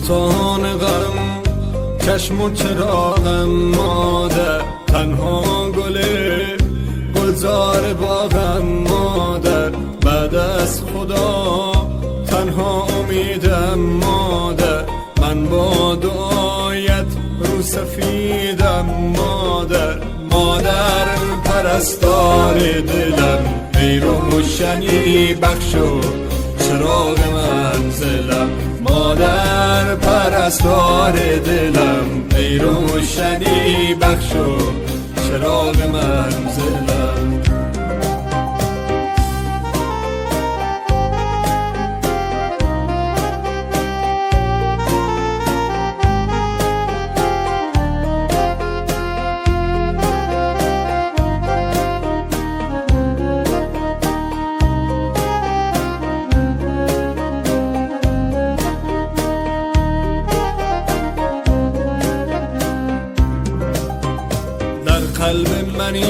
بستان غم چشم و چراغم مادر، تنها گلزار باغم مادر، بعد از خدا تنها امیدم مادر، من با دعایت رو سفیدم مادر. مادر پرستار دلم، ای روشنی بخش و چراغ منزلم. مادر پرستار دلم، ای روشنی بخش و چراغ منزلم. قلب منی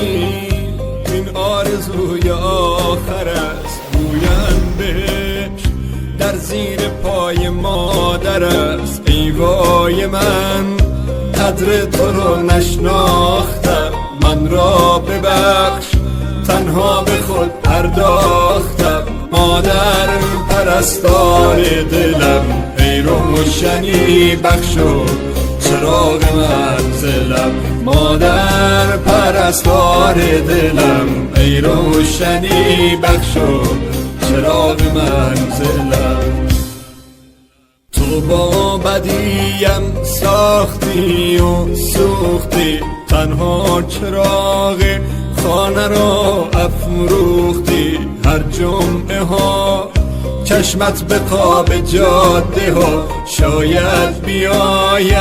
این آرزوی آخر است، گویم بهش در زیر پای مادر است. ای وای من قدر تو رو نشناختم، من را ببخش تنها به خود پرداختم. مادر پرستار دلم، ای روشنی بخش و چراغ منزلم. مادر پرستار دلم، ای روشنی بخش و چراغ منزلم. تو با بدیم ساختی و سوختی، تنها چراغ خانه را افروختی. هر جمعه ها چشمت به خواب جاده ها شاید بیاید.